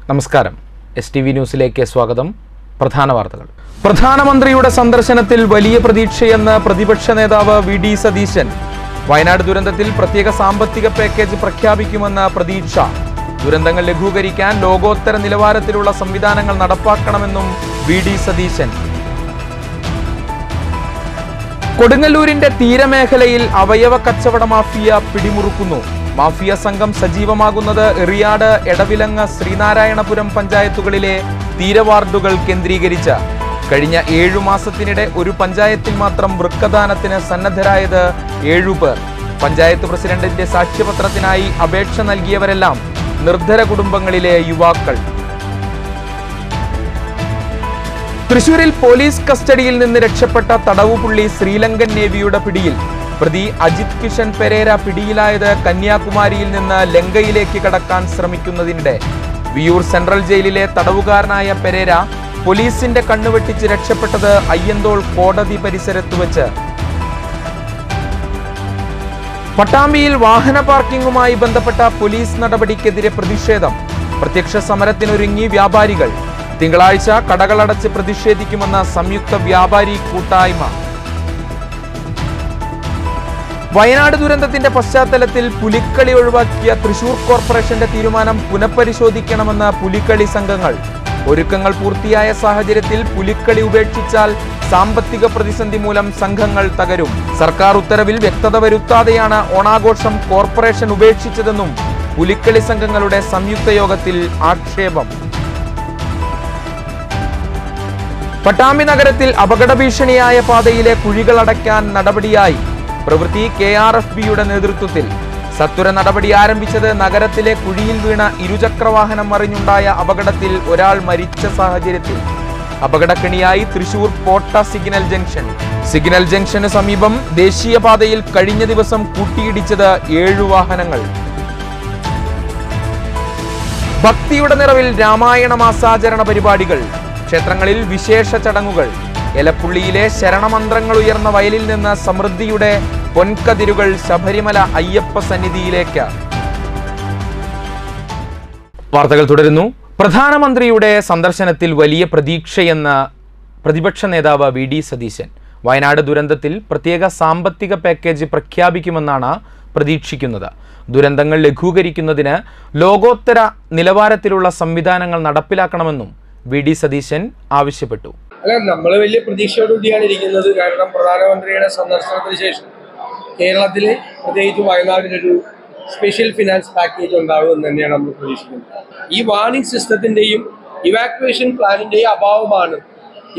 നമസ്കാരം. STV ന്യൂസിലേക്ക് സ്വാഗതം. പ്രധാന വാർത്തകൾ. പ്രധാനമന്ത്രിയുടെ സന്ദർശനത്തിൽ വലിയ പ്രതീക്ഷയെന്ന് പ്രതിപക്ഷ നേതാവ് VD സതീശൻ. വയനാട് ദുരന്തത്തിൽ പ്രത്യേക സാമ്പത്തിക പാക്കേജ് പ്രഖ്യാപിക്കുമെന്ന പ്രതീക്ഷ. ദുരന്തങ്ങൾ ലഘൂകരിക്കാൻ ലോകോത്തര നിലവാരത്തിലുള്ള സംവിധാനങ്ങൾ നടപ്പാക്കണമെന്നും VD സതീശൻ. കൊടുങ്ങല്ലൂരിന്റെ തീരമേഖലയിൽ അവയവ കച്ചവട മാഫിയ പിടിമുറുക്കുന്നു. മാഫിയ സംഘം സജീവമാകുന്നത് എറിയാട്, എടവിലങ്ങ്, ശ്രീനാരായണപുരം പഞ്ചായത്തുകളിലെ തീരവാർഡുകൾ കേന്ദ്രീകരിച്ച്. കഴിഞ്ഞ 7 മാസത്തിനിടെ ഒരു പഞ്ചായത്തിൽ മാത്രം വൃക്കദാനത്തിന് സന്നദ്ധരായത് 7 പേർ. പഞ്ചായത്ത് പ്രസിഡന്റിന്റെ സാക്ഷ്യപത്രത്തിനായി അപേക്ഷ നൽകിയവരെല്ലാം നിർധര കുടുംബങ്ങളിലെ യുവാക്കൾ. തൃശൂരിൽ പോലീസ് കസ്റ്റഡിയിൽ നിന്ന് രക്ഷപ്പെട്ട തടവുപുള്ളി ശ്രീലങ്കൻ നേവിയുടെ പിടിയിൽ. പ്രതി അജിത് കിഷൻ പെരേര പിടിയിലായത് കന്യാകുമാരിയിൽ നിന്ന് ലങ്കയിലേക്ക് കടക്കാൻ ശ്രമിക്കുന്നതിനിടെ. വിയൂർ സെൻട്രൽ ജയിലിലെ തടവുകാരനായ പെരേര പോലീസിന്റെ കണ്ണുവെട്ടിച്ച് രക്ഷപ്പെട്ടത് അയ്യന്തോൾ കോടതി പരിസരത്ത് വെച്ച്. പട്ടാമ്പിയിൽ വാഹന പാർക്കിംഗുമായി ബന്ധപ്പെട്ട പോലീസ് നടപടിക്കെതിരെ പ്രതിഷേധം. പ്രത്യക്ഷ സമരത്തിനൊരുങ്ങി വ്യാപാരികൾ. തിങ്കളാഴ്ച കടകളടച്ച് പ്രതിഷേധിക്കുമെന്ന സംയുക്ത വ്യാപാരി കൂട്ടായ്മ. വയനാട് ദുരന്തത്തിന്റെ പശ്ചാത്തലത്തിൽ പുലിക്കളി ഒഴിവാക്കിയ തൃശൂർ കോർപ്പറേഷന്റെ തീരുമാനം പുനഃപരിശോധിക്കണമെന്ന് പുലിക്കളി സംഘങ്ങൾ. ഒരുക്കങ്ങൾ പൂർത്തിയായ സാഹചര്യത്തിൽ പുലിക്കളി ഉപേക്ഷിച്ചാൽ സാമ്പത്തിക പ്രതിസന്ധി മൂലം സംഘങ്ങൾ തകരും. സർക്കാർ ഉത്തരവിൽ വ്യക്തത വരുത്താതെയാണ് ഓണാഘോഷം കോർപ്പറേഷൻ ഉപേക്ഷിച്ചതെന്നും പുലിക്കളി സംഘങ്ങളുടെ സംയുക്ത യോഗത്തിൽ ആക്ഷേപം. പട്ടാമ്പി നഗരത്തിൽ അപകട ഭീഷണിയായ പാതയിലെ കുഴികൾ അടയ്ക്കാൻ നടപടിയായി. പ്രവൃത്തി KRFBയുടെ നേതൃത്വത്തിൽ. സത്വര നടപടി ആരംഭിച്ചത് നഗരത്തിലെ കുഴിയിൽ വീണ ഇരുചക്രവാഹനം മറിഞ്ഞുണ്ടായ അപകടത്തിൽ ഒരാൾ മരിച്ച സാഹചര്യത്തിൽ. അപകടക്കെണിയായി തൃശൂർ കോട്ട സിഗ്നൽ ജംഗ്ഷൻ. സിഗ്നൽ ജംഗ്ഷന് സമീപം ദേശീയപാതയിൽ കഴിഞ്ഞ ദിവസം കൂട്ടിയിടിച്ചത് 7 വാഹനങ്ങൾ. ഭക്തിയുടെ നിറവിൽ രാമായണ മാസാചരണ പരിപാടികൾ. ക്ഷേത്രങ്ങളിൽ വിശേഷ ചടങ്ങുകൾ. എലപ്പുള്ളിയിലെ ശരണമന്ത്രങ്ങൾ ഉയർന്ന വയലിൽ നിന്ന് സമൃദ്ധിയുടെ പൊൻകതിരുകൾ ശബരിമല അയ്യപ്പ സന്നിധിയിലേക്ക്. വാർത്തകൾ തുടരുന്നു. പ്രധാനമന്ത്രിയുടെ സന്ദർശനത്തിൽ വലിയ പ്രതീക്ഷയെന്ന് പ്രതിപക്ഷ നേതാവ് VD സതീശൻ. വയനാട് ദുരന്തത്തിൽ പ്രത്യേക സാമ്പത്തിക പാക്കേജ് പ്രഖ്യാപിക്കുമെന്നാണ് പ്രതീക്ഷിക്കുന്നത്. ദുരന്തങ്ങൾ ലഘൂകരിക്കുന്നതിന് ലോകോത്തര നിലവാരത്തിലുള്ള സംവിധാനങ്ങൾ നടപ്പിലാക്കണമെന്നും VD സതീശൻ ആവശ്യപ്പെട്ടു. നമ്മൾ വലിയ പ്രതീക്ഷയോടുകൂടിയാണ് ഇരിക്കുന്നത്. കാരണം പ്രധാനമന്ത്രിയുടെ സന്ദർശനത്തിന് ശേഷം കേരളത്തിൽ പ്രത്യേകിച്ച് വയനാടിനൊരു സ്പെഷ്യൽ ഫിനാൻസ് പാക്കേജ് ഉണ്ടാകുമെന്ന് തന്നെയാണ് നമ്മൾ പ്രതീക്ഷിക്കുന്നത്. ഈ വാർണിംഗ് സിസ്റ്റത്തിൻ്റെയും ഇവാക്യുവേഷൻ പ്ലാനിൻ്റെയും അഭാവമാണ്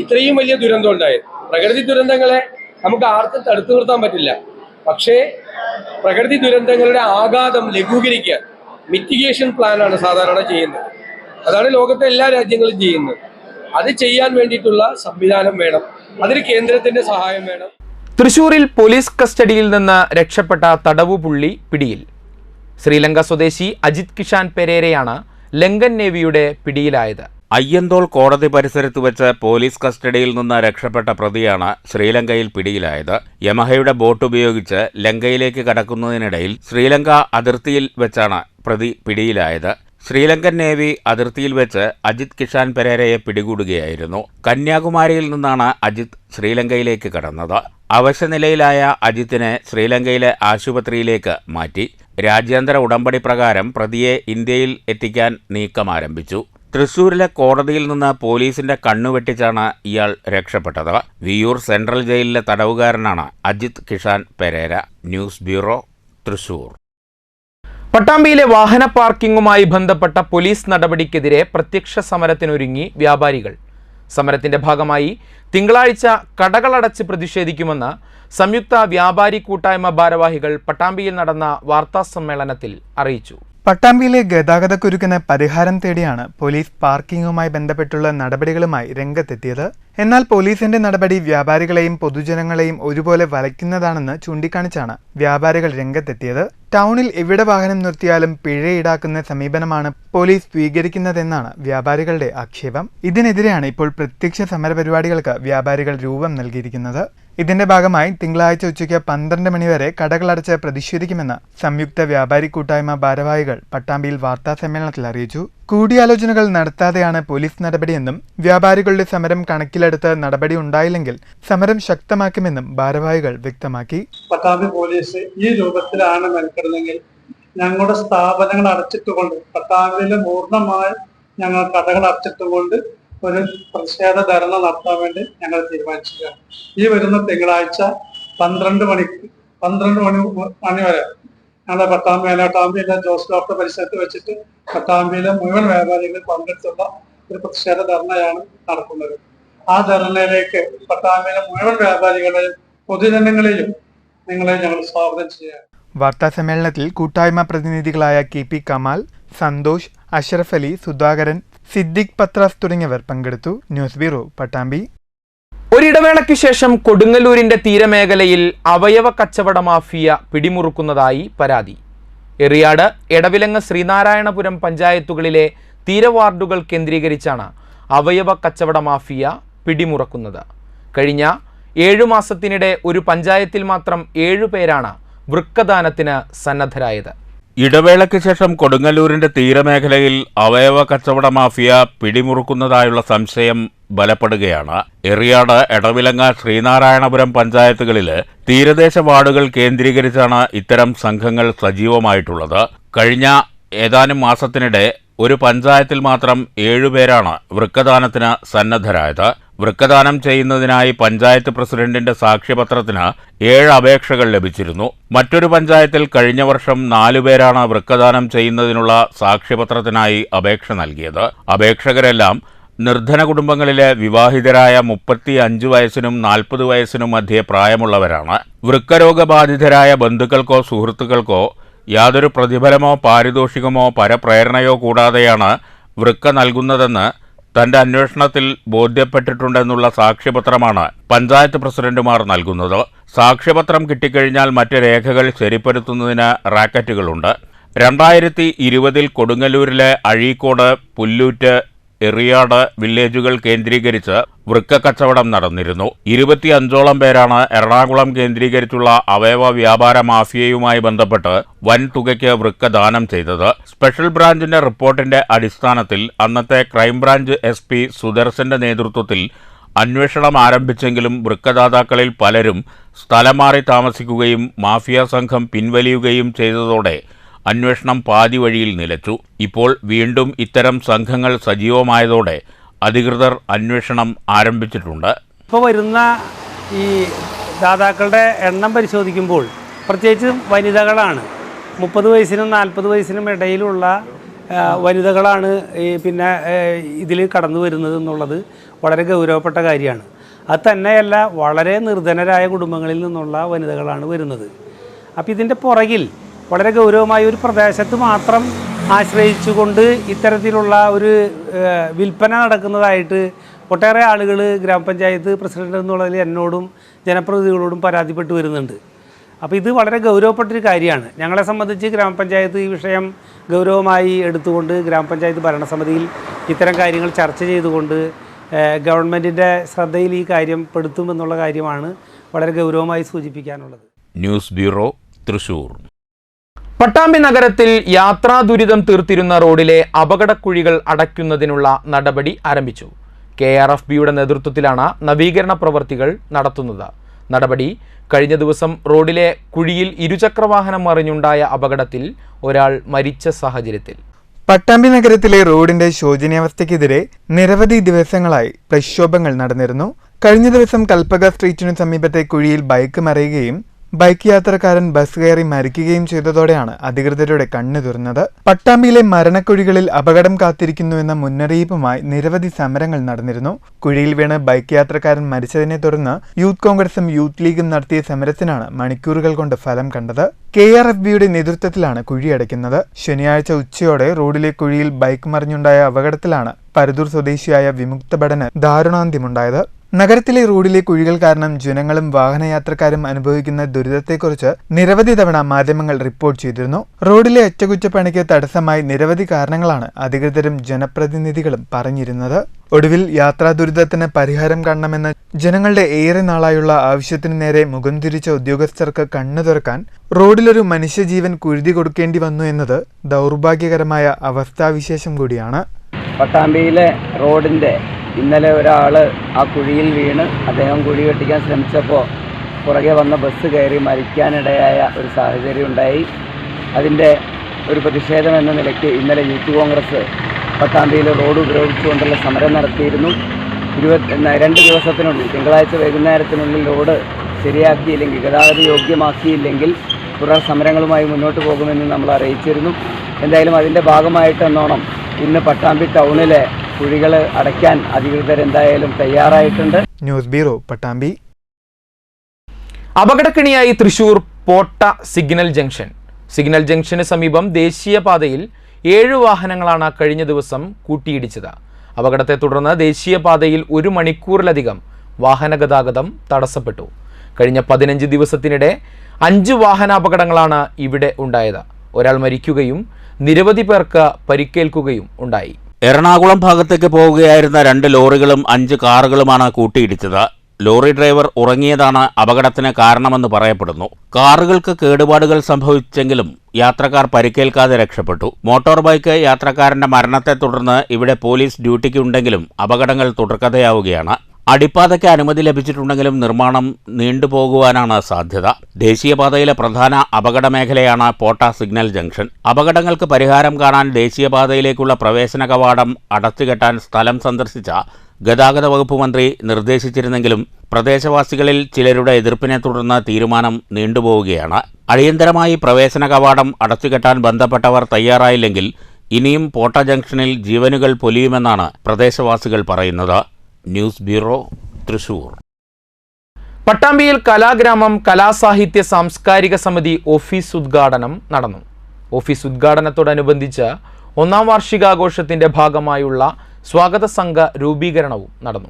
ഇത്രയും വലിയ ദുരന്തം ഉണ്ടായത്. പ്രകൃതി ദുരന്തങ്ങളെ നമുക്ക് ആർക്കും തടുത്തു നിർത്താൻ പറ്റില്ല. പക്ഷേ പ്രകൃതി ദുരന്തങ്ങളുടെ ആഘാതം ലഘൂകരിക്കാൻ മിറ്റിഗേഷൻ പ്ലാനാണ് സാധാരണ ചെയ്യുന്നത്. അതാണ് ലോകത്തെ എല്ലാ രാജ്യങ്ങളും ചെയ്യുന്നത്. അത് ചെയ്യാൻ വേണ്ടിയിട്ടുള്ള സംവിധാനം വേണം. അതിന് കേന്ദ്രത്തിന്റെ സഹായം വേണം. തൃശൂരിൽ പോലീസ് കസ്റ്റഡിയിൽ നിന്ന് രക്ഷപ്പെട്ട തടവുപുള്ളി പിടിയിൽ. ശ്രീലങ്ക സ്വദേശി അജിത് കിഷൻ പെരേരയാണ് ലങ്കൻ നേവിയുടെ പിടിയിലായത്. അയ്യന്തോൾ കോടതി പരിസരത്ത് വെച്ച് പോലീസ് കസ്റ്റഡിയിൽ നിന്ന് രക്ഷപ്പെട്ട പ്രതിയാണ് ശ്രീലങ്കയിൽ പിടിയിലായത്. യമഹയുടെ ബോട്ട് ഉപയോഗിച്ച് ലങ്കയിലേക്ക് കടക്കുന്നതിനിടയിൽ ശ്രീലങ്ക അതിർത്തിയിൽ വെച്ചാണ് പ്രതി പിടിയിലായത്. ശ്രീലങ്കൻ നേവി അതിർത്തിയിൽ വെച്ച് അജിത് കിഷൻ പെരേരയെ പിടികൂടുകയായിരുന്നു. കന്യാകുമാരിയിൽ നിന്നാണ് അജിത് ശ്രീലങ്കയിലേക്ക് കടന്നത്. അവശനിലയിലായ അജിത്തിനെ ശ്രീലങ്കയിലെ ആശുപത്രിയിലേക്ക് മാറ്റി. രാജ്യാന്തര ഉടമ്പടി പ്രകാരം പ്രതിയെ ഇന്ത്യയിൽ എത്തിക്കാൻ നീക്കം ആരംഭിച്ചു. തൃശൂരിലെ കോടതിയിൽ നിന്ന് പോലീസിന്റെ കണ്ണുവെട്ടിച്ചാണ് ഇയാൾ രക്ഷപ്പെട്ടത്. വിയൂർ സെൻട്രൽ ജയിലിലെ തടവുകാരനാണ് അജിത് കിഷൻ പെരേര. News bureau, Thrissur. പട്ടാമ്പിയിലെ വാഹന പാർക്കിംഗുമായി ബന്ധപ്പെട്ട പോലീസ് നടപടിക്കെതിരെ പ്രത്യക്ഷ സമരത്തിനൊരുങ്ങി വ്യാപാരികൾ. സമരത്തിന്റെ ഭാഗമായി തിങ്കളാഴ്ച കടകളടച്ച് പ്രതിഷേധിക്കുമെന്ന് സംയുക്ത വ്യാപാരി കൂട്ടായ്മ ഭാരവാഹികൾ പട്ടാമ്പിയിൽ നടന്ന വാർത്താസമ്മേളനത്തിൽ അറിയിച്ചു. പട്ടാമ്പിയിലെ ഗതാഗതക്കുരുക്കിന് പരിഹാരം തേടിയാണ് പോലീസ് പാർക്കിംഗുമായി ബന്ധപ്പെട്ടുള്ള നടപടികളുമായി രംഗത്തെത്തിയത്. എന്നാൽ പോലീസിന്റെ നടപടി വ്യാപാരികളെയും പൊതുജനങ്ങളെയും ഒരുപോലെ വലയ്ക്കുന്നതാണെന്ന് ചൂണ്ടിക്കാണിച്ചാണ് വ്യാപാരികൾ രംഗത്തെത്തിയത്. ടൗണിൽ എവിടെ വാഹനം നിർത്തിയാലും പിഴ ഈടാക്കുന്ന സമീപനമാണ് പോലീസ് സ്വീകരിക്കുന്നതെന്നാണ് വ്യാപാരികളുടെ ആക്ഷേപം. ഇതിനെതിരെയാണ് ഇപ്പോൾ പ്രത്യക്ഷ സമരപരിപാടികൾക്ക് വ്യാപാരികൾ രൂപം നൽകിയിരിക്കുന്നത്. ഇതിന്റെ ഭാഗമായി തിങ്കളാഴ്ച ഉച്ചയ്ക്ക് 12 മണിവരെ കടകളടച്ച് പ്രതിഷേധിക്കുമെന്ന് സംയുക്ത വ്യാപാരി കൂട്ടായ്മ ഭാരവാഹികൾ പട്ടാമ്പിയിൽ വാർത്താസമ്മേളനത്തിൽ അറിയിച്ചു. കൂടിയാലോചനകൾ നടത്താതെയാണ് പോലീസ് നടപടിയെന്നും വ്യാപാരികളുടെ സമരം കണക്കിലെടുത്ത് നടപടി ഉണ്ടായില്ലെങ്കിൽ സമരം ശക്തമാക്കുമെന്നും ഭാരവാഹികൾ വ്യക്തമാക്കി. പട്ടാമ്പി പോലീസ് ഈ രൂപത്തിലാണ് മെനക്കെടുന്നെങ്കിൽ ഞങ്ങളുടെ സ്ഥാപനങ്ങൾ അടച്ചിട്ടുകൊണ്ട് പട്ടാമ്പിയിലെ പൂർണ്ണമായി ഞങ്ങൾ കടകൾ അടച്ചിട്ടുകൊണ്ട് ഒരു പ്രതിഷേധ ധർണ നടത്താൻ വേണ്ടി ഞങ്ങൾ തീരുമാനിച്ചിരിക്കുകയാണ്. ഈ വരുന്ന തിങ്കളാഴ്ച 12 മണി വരെ ഞങ്ങളുടെ പട്ടാമ്പി മേലാട്ടാമ്പിയിലെ ജോസ് ഡോക്ടർ പരിസരത്ത് വെച്ചിട്ട് പട്ടാമ്പിയിലെ മുഴുവൻ വ്യാപാരികൾ പങ്കെടുത്തുള്ള ഒരു പ്രതിഷേധ ധർണയാണ് നടക്കുന്നത്. ആ ധർണയിലേക്ക് പട്ടാമ്പിയിലെ മുഴുവൻ വ്യാപാരികളെയും പൊതുജനങ്ങളെയും ഞങ്ങൾ സ്വാഗതം ചെയ്യുക. വാർത്താ സമ്മേളനത്തിൽ കൂട്ടായ്മ പ്രതിനിധികളായ KP കമാൽ, സന്തോഷ്, അഷ്റഫ് അലി, സുധാകരൻ, സിദ്ദിഖ് പത്രാസ് തുടങ്ങിയവർ പങ്കെടുത്തു. News bureau, Pattambi. ഒരിടവേളയ്ക്ക് ശേഷം കൊടുങ്ങല്ലൂരിന്റെ തീരമേഖലയിൽ അവയവ കച്ചവട മാഫിയ പിടിമുറുക്കുന്നതായി പരാതി. എറിയാട്, എടവിലങ്ങ്, ശ്രീനാരായണപുരം പഞ്ചായത്തുകളിലെ തീരവാർഡുകൾ കേന്ദ്രീകരിച്ചാണ് അവയവ കച്ചവട മാഫിയ പിടിമുറക്കുന്നത്. കഴിഞ്ഞ 7 മാസത്തിനിടെ ഒരു പഞ്ചായത്തിൽ മാത്രം 7 പേരാണ് വൃക്കദാനത്തിന് സന്നദ്ധരായത്. ഇടവേളയ്ക്ക് ശേഷം കൊടുങ്ങല്ലൂരിന്റെ തീരമേഖലയിൽ അവയവ കച്ചവട മാഫിയ പിടിമുറുക്കുന്നതായുള്ള സംശയം ബലപ്പെടുകയാണ്. എറിയാട്, എടവിലങ്ങ, ശ്രീനാരായണപുരം പഞ്ചായത്തുകളിലെ തീരദേശ വാർഡുകൾ കേന്ദ്രീകരിച്ചാണ് ഇത്തരം സംഘങ്ങൾ സജീവമായിട്ടുള്ളത്. കഴിഞ്ഞ ഏതാനും മാസത്തിനിടെ ഒരു പഞ്ചായത്തിൽ മാത്രം 7 പേരാണ് വൃക്കദാനത്തിന് സന്നദ്ധരായത്. വൃക്കദാനം ചെയ്യുന്നതിനായി പഞ്ചായത്ത് പ്രസിഡന്റിന്റെ സാക്ഷ്യപത്രത്തിന് 7 അപേക്ഷകൾ ലഭിച്ചിരുന്നു. മറ്റൊരു പഞ്ചായത്തിൽ കഴിഞ്ഞ വർഷം 4 പേരാണ് വൃക്കദാനം ചെയ്യുന്നതിനുള്ള സാക്ഷ്യപത്രത്തിനായി അപേക്ഷ നൽകിയത്. അപേക്ഷകരെല്ലാം നിർധന കുടുംബങ്ങളിലെ വിവാഹിതരായ 35 വയസ്സിനും 40 വയസ്സിനും മധ്യേ പ്രായമുള്ളവരാണ്. വൃക്കരോഗബാധിതരായ ബന്ധുക്കൾക്കോ സുഹൃത്തുക്കൾക്കോ യാതൊരു പ്രതിഫലമോ പാരിതോഷികമോ പരപ്രേരണയോ കൂടാതെയാണ് വൃക്ക നൽകുന്നതെന്ന് തന്റെ അന്വേഷണത്തിൽ ബോധ്യപ്പെട്ടിട്ടുണ്ടെന്നുള്ള സാക്ഷ്യപത്രമാണ് പഞ്ചായത്ത് പ്രസിഡന്റുമാർ നൽകുന്നത്. സാക്ഷ്യപത്രം കിട്ടിക്കഴിഞ്ഞാൽ മറ്റ് രേഖകൾ ശരിപ്പെടുത്തുന്നതിന് റാക്കറ്റുകളുണ്ട്. 2020 കൊടുങ്ങല്ലൂരിലെ അഴീക്കോട്, പുല്ലൂറ്റ്, എറിയാട് വില്ലേജുകൾ കേന്ദ്രീകരിച്ച് വൃക്ക കച്ചവടം നടന്നിരുന്നു. 25ഓളം പേരാണ് എറണാകുളം കേന്ദ്രീകരിച്ചുള്ള അവയവ വ്യാപാര മാഫിയയുമായി ബന്ധപ്പെട്ട് വൻ തുകയ്ക്ക് വൃക്ക ദാനം ചെയ്തത്. സ്പെഷ്യൽ ബ്രാഞ്ചിന്റെ റിപ്പോർട്ടിന്റെ അടിസ്ഥാനത്തിൽ അന്നത്തെ ക്രൈംബ്രാഞ്ച് SP സുദർശന്റെ നേതൃത്വത്തിൽ അന്വേഷണം ആരംഭിച്ചെങ്കിലും വൃക്കദാതാക്കളിൽ പലരും സ്ഥലം മാറി താമസിക്കുകയും മാഫിയ സംഘം പിൻവലിയുകയും ചെയ്തതോടെ അന്വേഷണം പാതി വഴിയിൽ നിലച്ചു. ഇപ്പോൾ വീണ്ടും ഇത്തരം സംഘങ്ങൾ സജീവമായതോടെ അധികൃതർ അന്വേഷണം ആരംഭിച്ചിട്ടുണ്ട്. ഇപ്പോൾ വരുന്ന ഈ ദാതാക്കളുടെ എണ്ണം പരിശോധിക്കുമ്പോൾ പ്രത്യേകിച്ചും വനിതകളാണ്. 30 വയസ്സിനും 40 വയസ്സിനും ഇടയിലുള്ള വനിതകളാണ് ഇതിൽ കടന്നു വരുന്നത് എന്നുള്ളത് വളരെ ഗൗരവപ്പെട്ട കാര്യമാണ്. അത് തന്നെയല്ല, വളരെ നിർധനരായ കുടുംബങ്ങളിൽ നിന്നുള്ള വനിതകളാണ് വരുന്നത്. അപ്പോൾ ഇതിൻ്റെ പുറകിൽ വളരെ ഗൗരവമായ ഒരു പ്രദേശത്ത് മാത്രം ആശ്രയിച്ചുകൊണ്ട് ഇത്തരത്തിലുള്ള ഒരു വിൽപ്പന നടക്കുന്നതായിട്ട് ഒട്ടേറെ ആളുകൾ ഗ്രാമപഞ്ചായത്ത് പ്രസിഡന്റ് എന്നുള്ളതിൽ എന്നോടും ജനപ്രതിനിധികളോടും പരാതിപ്പെട്ടു വരുന്നുണ്ട്. അപ്പോൾ ഇത് വളരെ ഗൗരവപ്പെട്ടൊരു കാര്യമാണ്. ഞങ്ങളെ സംബന്ധിച്ച് ഗ്രാമപഞ്ചായത്ത് ഈ വിഷയം ഗൗരവമായി എടുത്തുകൊണ്ട് ഗ്രാമപഞ്ചായത്ത് ഭരണസമിതിയിൽ ഇത്തരം കാര്യങ്ങൾ ചർച്ച ചെയ്തുകൊണ്ട് ഗവൺമെൻറ്റിൻ്റെ ശ്രദ്ധയിൽ ഈ കാര്യം പെടുത്തുമെന്നുള്ള കാര്യമാണ് വളരെ ഗൗരവമായി സൂചിപ്പിക്കാനുള്ളത്. News bureau, Thrissur. പട്ടാമ്പി നഗരത്തിൽ യാത്രാ ദുരിതം തീർത്തിരുന്ന റോഡിലെ അപകടക്കുഴികൾ അടയ്ക്കുന്നതിനുള്ള നടപടി ആരംഭിച്ചു. KRFBയുടെ നേതൃത്വത്തിലാണ് നവീകരണ പ്രവൃത്തികൾ നടത്തുന്നത്. നടപടി കഴിഞ്ഞ ദിവസം റോഡിലെ കുഴിയിൽ ഇരുചക്രവാഹനം മറിഞ്ഞുണ്ടായ അപകടത്തിൽ ഒരാൾ മരിച്ച സാഹചര്യത്തിൽ പട്ടാമ്പി നഗരത്തിലെ റോഡിന്റെ ശോചനീയാവസ്ഥയ്ക്കെതിരെ നിരവധി ദിവസങ്ങളായി പ്രക്ഷോഭങ്ങൾ നടന്നിരുന്നു. കഴിഞ്ഞ ദിവസം കൽപ്പക സ്ട്രീറ്റിനു സമീപത്തെ കുഴിയിൽ ബൈക്ക് മറിയുകയും ബൈക്ക് യാത്രക്കാരൻ ബസ് കയറി മരിക്കുകയും ചെയ്തതോടെയാണ് അധികൃതരുടെ കണ്ണു തുറന്നത്. പട്ടാമ്പിയിലെ മരണക്കുഴികളിൽ അപകടം കാത്തിരിക്കുന്നുവെന്ന മുന്നറിയിപ്പുമായി നിരവധി സമരങ്ങൾ നടന്നിരുന്നു. കുഴിയിൽ വീണ് ബൈക്ക് യാത്രക്കാരൻ മരിച്ചതിനെ തുടർന്ന് യൂത്ത് കോൺഗ്രസും യൂത്ത് ലീഗും നടത്തിയ സമരത്തിനാണ് മണിക്കൂറുകൾ കൊണ്ട് ഫലം കണ്ടത്. KRFBയുടെ നേതൃത്വത്തിലാണ് കുഴി അടയ്ക്കുന്നത്. ശനിയാഴ്ച ഉച്ചയോടെ റോഡിലെ കുഴിയിൽ ബൈക്ക് മറിഞ്ഞുണ്ടായ അപകടത്തിലാണ് പരദൂർ സ്വദേശിയായ വിമുക്ത ഭടന് ദാരുണാന്ത്യമുണ്ടായത്. നഗരത്തിലെ റോഡിലെ കുഴികൾ കാരണം ജനങ്ങളും വാഹനയാത്രക്കാരും അനുഭവിക്കുന്ന ദുരിതത്തെക്കുറിച്ച് നിരവധി തവണ മാധ്യമങ്ങൾ റിപ്പോർട്ട് ചെയ്തിരുന്നു. റോഡിലെ അറ്റകുറ്റപ്പണിക്ക് തടസ്സമായി നിരവധി കാരണങ്ങളാണ് അധികൃതരും ജനപ്രതിനിധികളും പറഞ്ഞിരുന്നത്. ഒടുവിൽ യാത്രാ ദുരിതത്തിന് പരിഹാരം കാണണമെന്ന ജനങ്ങളുടെ ഏറെ നാളായുള്ള ആവശ്യത്തിനു നേരെ മുഖം തിരിച്ച ഉദ്യോഗസ്ഥർക്ക് കണ്ണു തുറക്കാൻ റോഡിലൊരു മനുഷ്യജീവൻ കുഴുതി കൊടുക്കേണ്ടി വന്നു എന്നത് ദൗർഭാഗ്യകരമായ അവസ്ഥാവിശേഷം കൂടിയാണ്. പട്ടാമ്പിയിലെ റോഡിൻ്റെ ഇന്നലെ ഒരാൾ ആ കുഴിയിൽ വീണ് അദ്ദേഹം കുഴി വെട്ടിക്കാൻ ശ്രമിച്ചപ്പോൾ പുറകെ വന്ന ബസ് കയറി മരിക്കാനിടയായ ഒരു സാഹചര്യം ഉണ്ടായി. അതിൻ്റെ ഒരു പ്രതിഷേധം എന്ന നിലയ്ക്ക് ഇന്നലെ യൂത്ത് കോൺഗ്രസ് പട്ടാമ്പിയിൽ റോഡ് ഉപരോധിച്ചുകൊണ്ടുള്ള സമരം നടത്തിയിരുന്നു. 2 ദിവസത്തിനുള്ളിൽ തിങ്കളാഴ്ച വൈകുന്നേരത്തിനുള്ളിൽ റോഡ് ശരിയാക്കിയില്ലെങ്കിൽ, ഗതാഗത യോഗ്യമാക്കിയില്ലെങ്കിൽ തുടർ സമരങ്ങളുമായി മുന്നോട്ട് പോകുമെന്ന് നമ്മൾ അറിയിച്ചിരുന്നു. എന്തായാലും അതിൻ്റെ ഭാഗമായിട്ടെന്നോണം ഇന്ന് പട്ടാമ്പി ടൗണിലെ കുഴികൾ അടയ്ക്കാൻ അധികൃതർ എന്തായാലും തയ്യാറായിട്ടുണ്ട്. News bureau, Pattambi. അപകടക്കിണിയായി തൃശൂർ പോട്ട സിഗ്നൽ ജംഗ്ഷന് സമീപം ദേശീയപാതയിൽ 7 വാഹനങ്ങളാണ് കഴിഞ്ഞ ദിവസം കൂട്ടിയിടിച്ചത്. അപകടത്തെ തുടർന്ന് ദേശീയപാതയിൽ 1 മണിക്കൂറിലധികം വാഹന ഗതാഗതം തടസ്സപ്പെട്ടു. കഴിഞ്ഞ 15 ദിവസത്തിനിടെ 5 വാഹനാപകടങ്ങളാണ് ഇവിടെ ഉണ്ടായത്. ഒരാൾ മരിക്കുകയും നിരവധി പേർക്ക് പരിക്കേൽക്കുകയും ഉണ്ടായി. എറണാകുളം ഭാഗത്തേക്ക് പോവുകയായിരുന്ന 2 ലോറികളും 5 കാറുകളുമാണ് കൂട്ടിയിടിച്ചത്. ലോറി ഡ്രൈവർ ഉറങ്ങിയതാണ് അപകടത്തിന് കാരണമെന്ന് പറയപ്പെടുന്നു. കാറുകൾക്ക് കേടുപാടുകൾ സംഭവിച്ചെങ്കിലും യാത്രക്കാർ പരിക്കേൽക്കാതെ രക്ഷപ്പെട്ടു. മോട്ടോർ ബൈക്ക് യാത്രക്കാരന്റെ മരണത്തെ തുടർന്ന് ഇവിടെ പോലീസ് ഡ്യൂട്ടിക്കുണ്ടെങ്കിലും അപകടങ്ങൾ തുടർക്കഥയാവുകയാണ്. അടിപ്പാതയ്ക്ക് അനുമതി ലഭിച്ചിട്ടുണ്ടെങ്കിലും നിർമ്മാണം നീണ്ടുപോകുവാനാണ് സാധ്യത. ദേശീയപാതയിലെ പ്രധാന അപകട മേഖലയാണ് പോട്ട സിഗ്നൽ ജംഗ്ഷൻ. അപകടങ്ങൾക്ക് പരിഹാരം കാണാൻ ദേശീയപാതയിലേക്കുള്ള പ്രവേശന കവാടം അടച്ചുകെട്ടാൻ സ്ഥലം സന്ദർശിച്ച ഗതാഗത വകുപ്പ് മന്ത്രി നിർദ്ദേശിച്ചിരുന്നെങ്കിലും പ്രദേശവാസികളിൽ ചിലരുടെ എതിർപ്പിനെ തുടർന്ന് തീരുമാനം നീണ്ടുപോവുകയാണ്. അടിയന്തരമായി പ്രവേശന കവാടം അടച്ചുകെട്ടാൻ ബന്ധപ്പെട്ടവർ തയ്യാറായില്ലെങ്കിൽ ഇനിയും പോട്ട ജംഗ്ഷനിൽ ജീവനുകൾ പൊലിയുമെന്നാണ് പ്രദേശവാസികൾ പറയുന്നത്. News bureau, Thrissur. പട്ടാമ്പിയിൽ കലാഗ്രാമം കലാസാഹിത്യ സാംസ്കാരിക സമിതി ഓഫീസ് ഉദ്ഘാടനം നടന്നു. ഓഫീസ് ഉദ്ഘാടനത്തോടനുബന്ധിച്ച് 1ാം വാർഷികാഘോഷത്തിന്റെ ഭാഗമായുള്ള സ്വാഗത സംഘ രൂപീകരണവും നടന്നു.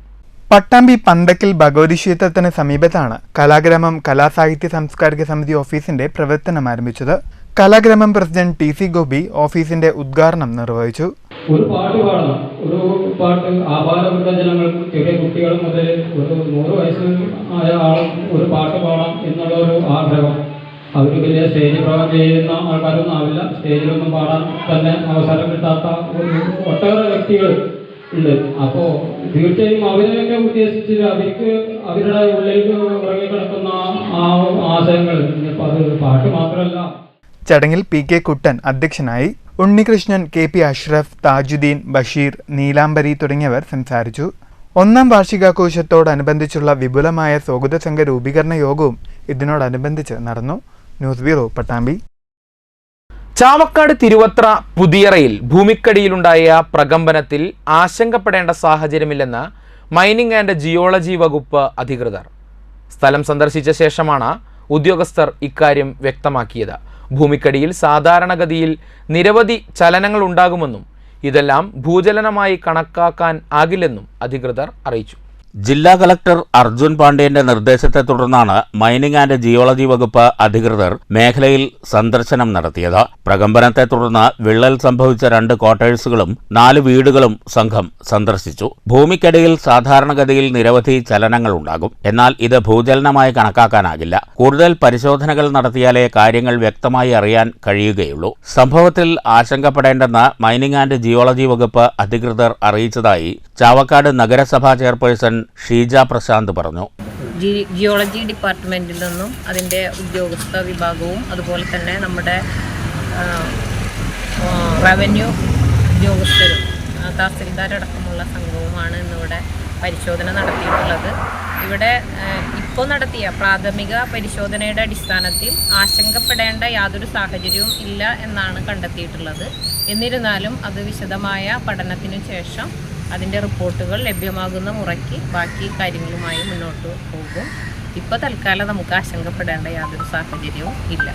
പട്ടാമ്പി പന്തക്കൽ ഭഗവതി ക്ഷേത്രത്തിന് സമീപത്താണ് കലാഗ്രാമം കലാസാഹിത്യ സാംസ്കാരിക സമിതി ഓഫീസിന്റെ പ്രവർത്തനം ആരംഭിച്ചത്. കലാഗ്രാമം പ്രസിഡന്റ് TC ഗോപി ഓഫീസിന്റെ ഉദ്ഘാടനം നിർവഹിച്ചു. ഒരു പാട്ട് പാടണം, ഒരു പാട്ട് ആപാലവൃദ്ധ ജനങ്ങൾക്ക്, ചെറിയ കുട്ടികൾ മുതൽ ഒരു 100 വയസ്സ് ആയ ആളും ഒരു പാട്ട് പാടാം എന്നുള്ള ഒരു ആഗ്രഹം. അവർ വലിയ സ്റ്റേജ് പ്രോഗ്രാം ചെയ്യുന്ന ആൾക്കാരൊന്നും ആവില്ല. സ്റ്റേജിലൊന്നും പാടാൻ തന്നെ അവസരം കിട്ടാത്ത ഒട്ടേറെ വ്യക്തികൾ ഉണ്ട്. അപ്പോൾ തീർച്ചയായും അവരെയൊക്കെ ഉദ്ദേശിച്ച് അവർക്ക് അവരുടെ ഉള്ളിൽ ഉറങ്ങിക്കിടക്കുന്ന ആ ആശയങ്ങൾ, അത് പാട്ട് മാത്രമല്ല. ചടങ്ങിൽ PK കുട്ടൻ അധ്യക്ഷനായി. ഉണ്ണികൃഷ്ണൻ, KP അഷ്റഫ്, താജുദ്ദീൻ, ബഷീർ, നീലാംബരി തുടങ്ങിയവർ സംസാരിച്ചു. 1ാം വാർഷികാഘോഷത്തോടനുബന്ധിച്ചുള്ള വിപുലമായ സ്വാഗത സംഘ രൂപീകരണ യോഗവും ഇതിനോടനുബന്ധിച്ച് നടന്നു. News bureau, Pattambi. ചാവക്കാട് തിരുവത്ര പുതിയറയിൽ ഭൂമിക്കടിയിലുണ്ടായ പ്രകമ്പനത്തിൽ ആശങ്കപ്പെടേണ്ട സാഹചര്യമില്ലെന്ന് മൈനിങ് ആൻഡ് ജിയോളജി വകുപ്പ് അധികൃതർ. സ്ഥലം സന്ദർശിച്ച ശേഷമാണ് ഉദ്യോഗസ്ഥർ ഇക്കാര്യം വ്യക്തമാക്കിയത്. ഭൂമിക്കടിയിൽ സാധാരണഗതിയിൽ നിരവധി ചലനങ്ങൾ ഉണ്ടാകുമെന്നും ഇതെല്ലാം ഭൂചലനമായി കണക്കാക്കാൻ ആകില്ലെന്നും അധികൃതർ അറിയിച്ചു. ജില്ലാ കളക്ടർ അർജുൻ പാണ്ഡ്യന്റെ നിർദ്ദേശത്തെ തുടർന്നാണ് മൈനിങ് ആൻഡ് ജിയോളജി വകുപ്പ് അധികൃതർ മേഖലയിൽ സന്ദർശനം നടത്തിയത്. പ്രകമ്പനത്തെ തുടർന്ന് വിള്ളൽ സംഭവിച്ച 2 ക്വാർട്ടേഴ്സുകളും 4 വീടുകളും സംഘം സന്ദർശിച്ചു. ഭൂമിക്കടിയിൽ സാധാരണഗതിയിൽ നിരവധി ചലനങ്ങൾ ഉണ്ടാകും. എന്നാൽ ഇത് ഭൂചലനമായി കണക്കാക്കാനാകില്ല. കൂടുതൽ പരിശോധനകൾ നടത്തിയാലേ കാര്യങ്ങൾ വ്യക്തമായി അറിയാൻ കഴിയുകയുള്ളൂ. സംഭവത്തിൽ ആശങ്കപ്പെടേണ്ടെന്ന് മൈനിങ് ആൻഡ് ജിയോളജി വകുപ്പ് അധികൃതർ അറിയിച്ചതായി ചാവക്കാട് നഗരസഭാ ചെയർപേഴ്സൺ ഷീജ പ്രശാന്ത് പറഞ്ഞു. ജിയോളജി ഡിപ്പാർട്ട്മെന്റിൽ നിന്നും അതിൻ്റെ ഉദ്യോഗസ്ഥ വിഭാഗവും അതുപോലെ തന്നെ നമ്മുടെ റവന്യൂ ഉദ്യോഗസ്ഥരും തഹസിൽദാരടക്കമുള്ള സംഘവുമാണ് ഇന്നിവിടെ പരിശോധന നടത്തിയിട്ടുള്ളത്. ഇവിടെ ഇപ്പോൾ നടത്തിയ പ്രാഥമിക പരിശോധനയുടെ അടിസ്ഥാനത്തിൽ ആശങ്കപ്പെടേണ്ട യാതൊരു സാഹചര്യവും ഇല്ല എന്നാണ് കണ്ടെത്തിയിട്ടുള്ളത്. എന്നിരുന്നാലും അത് വിശദമായ പഠനത്തിനു ശേഷം അതിൻ്റെ റിപ്പോർട്ടുകൾ ലഭ്യമാകുന്ന മുറയ്ക്ക് ബാക്കി കാര്യങ്ങളുമായി മുന്നോട്ട് പോകും. ഇപ്പോൾ തൽക്കാലം നമുക്ക് ആശങ്കപ്പെടേണ്ട യാതൊരു സാഹചര്യവും ഇല്ല.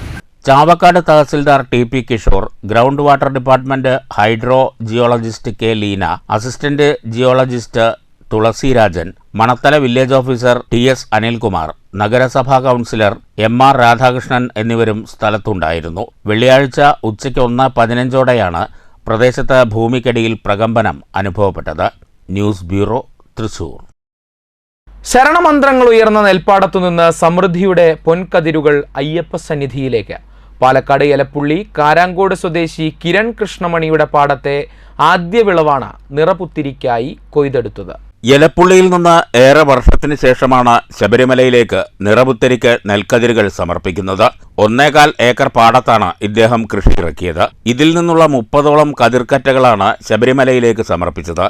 Chavakkad tahsildar TP Kishore, ground water department hydro geologist K Leena, assistant geologist Thulasirajan, Manathala village officer TS Anilkumar, നഗരസഭാ കൗൺസിലർ MR രാധാകൃഷ്ണൻ എന്നിവരും സ്ഥലത്തുണ്ടായിരുന്നു. വെള്ളിയാഴ്ച ഉച്ചയ്ക്ക് 1:15 പ്രദേശത്ത് ഭൂമിക്കടിയിൽ പ്രകമ്പനം അനുഭവപ്പെട്ടത്. News bureau, Thrissur. ശരണമന്ത്രങ്ങൾ ഉയർന്ന നെൽപ്പാടത്തുനിന്ന് സമൃദ്ധിയുടെ പൊൻകതിരുകൾ അയ്യപ്പ സന്നിധിയിലേക്ക്. പാലക്കാട് എലപ്പുള്ളി കാരാങ്കോട് സ്വദേശി കിരൺ കൃഷ്ണമണിയുടെ പാടത്തെ ആദ്യ വിളവാണ് നിറപുത്തിരിക്കായി കൊയ്തെടുത്തത്. എലപ്പുള്ളിയിൽ നിന്ന് ഏറെ വർഷത്തിന് ശേഷമാണ് ശബരിമലയിലേക്ക് നിറപുത്തരിക്ക് നെൽക്കതിരുകൾ സമർപ്പിക്കുന്നത്. 1.25 ഏക്കർ പാടത്താണ് ഇദ്ദേഹം കൃഷി ഇറക്കിയത്. ഇതിൽ നിന്നുള്ള 30ഓളം കതിർക്കറ്റകളാണ് ശബരിമലയിലേക്ക് സമർപ്പിച്ചത്.